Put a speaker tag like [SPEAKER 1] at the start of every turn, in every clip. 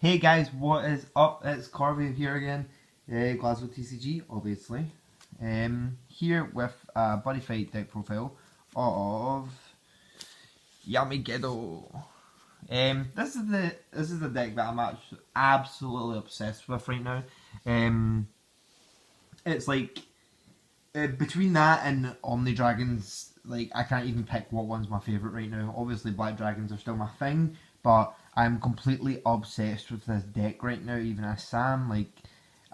[SPEAKER 1] Hey guys, what is up? It's Corvi here again, Glasgow TCG, obviously. Here with a Buddy Fight deck profile of Yami. This is the deck that I'm absolutely obsessed with right now. It's like between that and Omni Dragons, like I can't even pick what one's my favorite right now. Obviously, Black Dragons are still my thing, but I'm completely obsessed with this deck right now. Even as Sam, like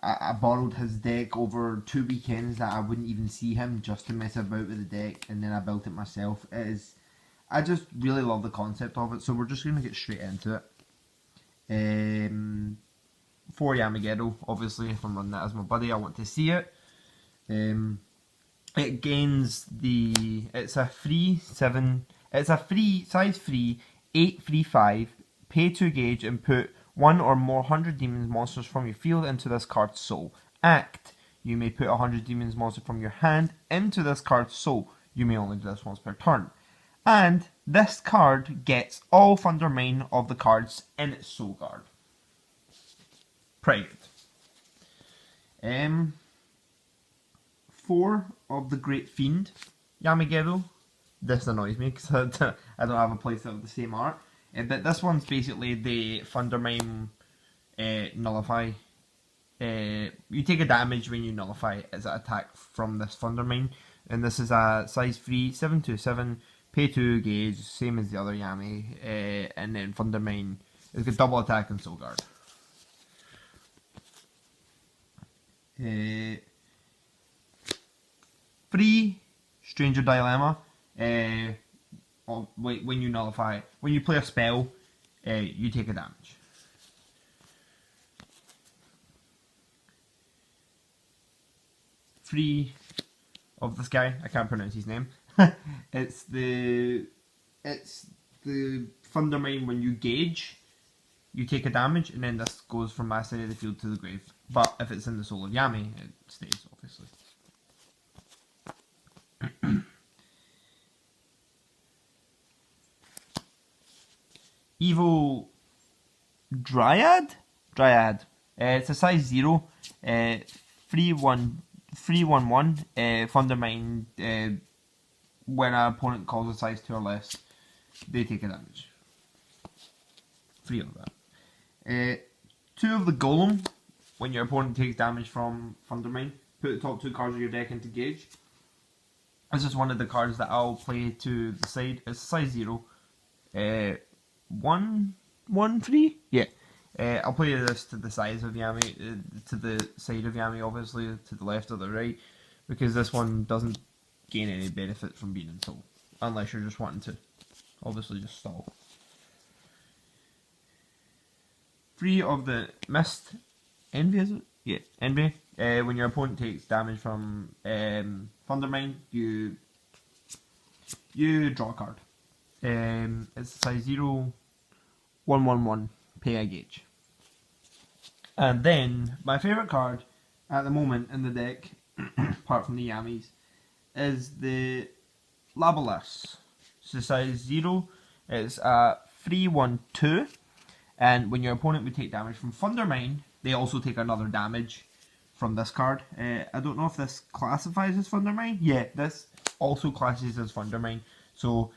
[SPEAKER 1] I borrowed his deck over 2 weekends that I wouldn't even see him just to mess about with the deck, and then I built it myself. I just really love the concept of it, so we're just gonna get straight into it. For Yami, obviously, if I'm running that as my buddy, I want to see it. It gains it's a free size free 8/5 pay 2 gauge and put 1 or more 100 demons monsters from your field into this card's soul. Act. You may put 100 demons monster from your hand into this card's soul. You may only do this once per turn. And this card gets all Thunder Mane of the cards in its soul guard. Pretty good. 4 of the Great Fiend, Yami. This annoys me because I don't have a playset of the same art. But this one's basically the Thunder Mane nullify. You take a damage when you nullify as an attack from this Thunder Mane. And this is a size 3, 7/7, pay 2 gauge, same as the other Yami. And then Thunder Mane is a double attack and soul guard. Free Stranger Dilemma. When you nullify, when you play a spell, you take a damage. Free of this guy, I can't pronounce his name. it's the Thunder Mane. When you gauge, you take a damage, and then this goes from my side of the field to the grave. But if it's in the soul of Yami, it stays, obviously. Evil Dryad? It's a size 0, 3/1/1, Thunder Mane. When an opponent calls a size 2 or less, they take a damage. 3 of that. 2 of the Golem. When your opponent takes damage from Thunder Mane, put the top 2 cards of your deck into gauge. This is one of the cards that I'll play to the side. It's size 0. 1/3? Yeah. I'll play this to the size of Yami, to the side of Yami, obviously, to the left or the right, because this one doesn't gain any benefit from being in soul, unless you're just wanting to, obviously, just stall. 3 of the Mist Envy, is it? Yeah, Envy. When your opponent takes damage from Thunder Mane, you draw a card. It's size 0, 1/1/1, pay a gauge. And then, my favourite card at the moment in the deck, apart from the Yamis, is the Labolas. It's size 0, it's a 3/1/2, and when your opponent would take damage from Thunder Mane, they also take another damage from this card. I don't know if this classifies as Thunder Mane. Yeah, this also classes as Thunder Mane. So,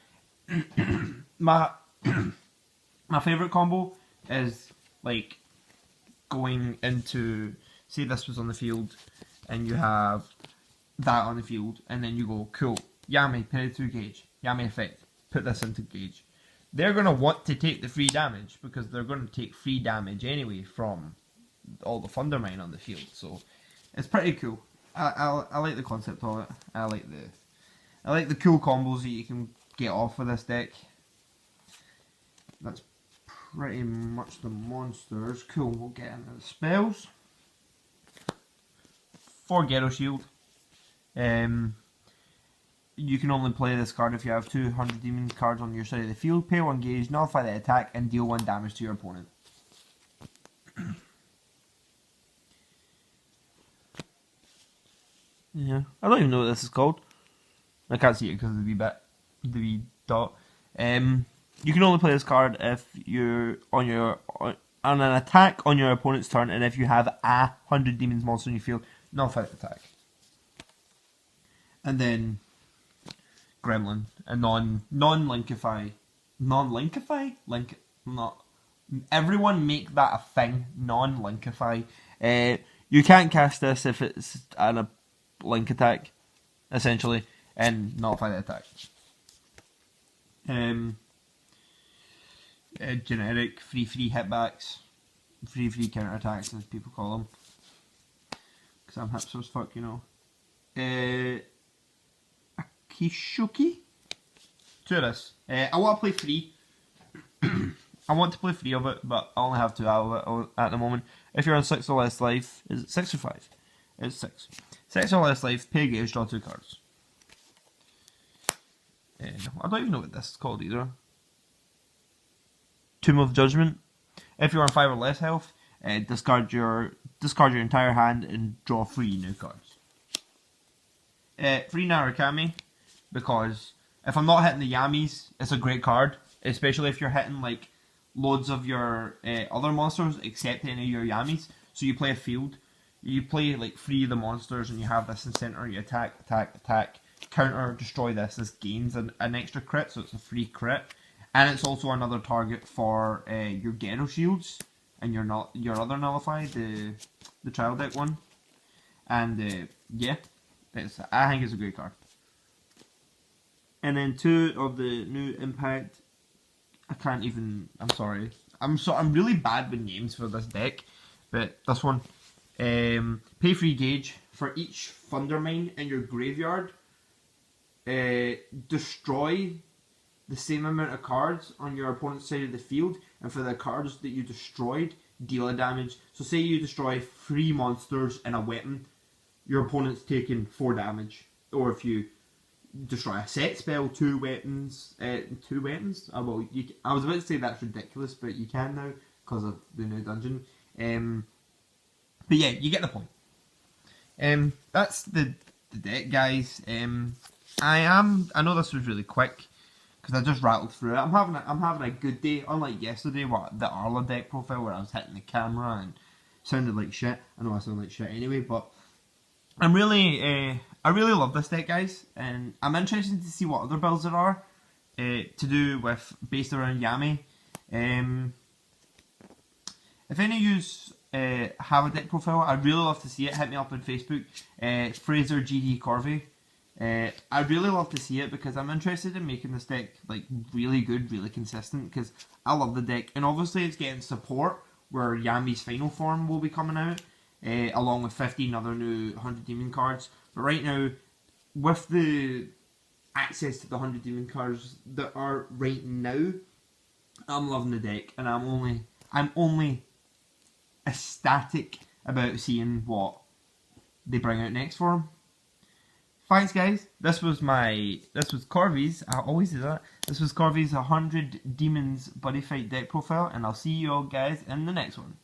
[SPEAKER 1] my favourite combo is like going into, say this was on the field and you have that on the field, and then you go, cool, Yami, pay 2 gauge, Yami effect, put this into gauge. They're going to want to take the free damage because they're going to take free damage anyway from all the Thunder Mane on the field. So it's pretty cool. I like the concept of it. I like the cool combos that you can get off with this deck. That's pretty much the monsters. Cool, we'll get into the spells. For Ghetto Shield, you can only play this card if you have 200 demon cards on your side of the field. Pay 1 gauge, nullify the attack, and deal 1 damage to your opponent. Yeah, I don't even know what this is called. I can't see it because of the wee dot. You can only play this card if you're on on an attack on your opponent's turn, and if you have 100 demons monsters in your field, nullify the attack. And then Gremlin, a non-linkify. Non-linkify? Not. Everyone make that a thing. Non-linkify. You can't cast this if it's a link attack, essentially, and nullify the attack. Generic free hitbacks, free counter attacks as people call them, because I'm hipster as fuck, you know. Akishuki? Two of this. I want to play free. I want to play 3 of it, but I only have 2 out of it at the moment. If you're on 6 or less life, is it 6 or 5? It's 6. 6 or less life, pay a gauge, draw 2 cards. I don't even know what this is called either. Tomb of Judgment. If you're on 5 or less health, discard your entire hand and draw 3 new cards. 3 Narukami, because if I'm not hitting the Yamis, it's a great card, especially if you're hitting like loads of your other monsters except any of your Yamis. So you play a field, you play like 3 of the monsters, and you have this in center. You attack, counter, destroy this. This gains an extra crit, so it's a free crit, and it's also another target for your Ghetto Shields and your other nullify, the trial deck one. And yeah, I think it's a great card. And then 2 of the new Impact. I can't even. I'm sorry. I'm really bad with names for this deck, but this one. Pay 3 gauge for each Thundermine in your graveyard. Destroy the same amount of cards on your opponent's side of the field, and for the cards that you destroyed, deal a damage. So say you destroy 3 monsters and a weapon, your opponent's taking 4 damage. Or if you destroy a set spell, 2 weapons. 2 weapons? Oh, well, I was about to say that's ridiculous, but you can now because of the new dungeon. But yeah, you get the point. That's the deck, guys. I know this was really quick because I just rattled through it. I'm having a good day, unlike yesterday, the Arla deck profile where I was hitting the camera and sounded like shit. I know I sound like shit anyway, but I really love this deck, guys, and I'm interested to see what other builds there are to do with based around Yami. If any of you have a deck profile, I'd really love to see it. Hit me up on Facebook, Fraser GD Corvi. I'd really love to see it because I'm interested in making this deck like really good, really consistent, because I love the deck, and obviously it's getting support where Yami's final form will be coming out, along with 15 other new 100 demon cards. But right now, with the access to the 100 demon cards that are right now, I'm loving the deck, and I'm only ecstatic about seeing what they bring out next for him. Thanks, guys. This was Corvi's. I always do that. This was Corvi's 100 Demons Buddy Fight deck profile, and I'll see you all guys in the next one.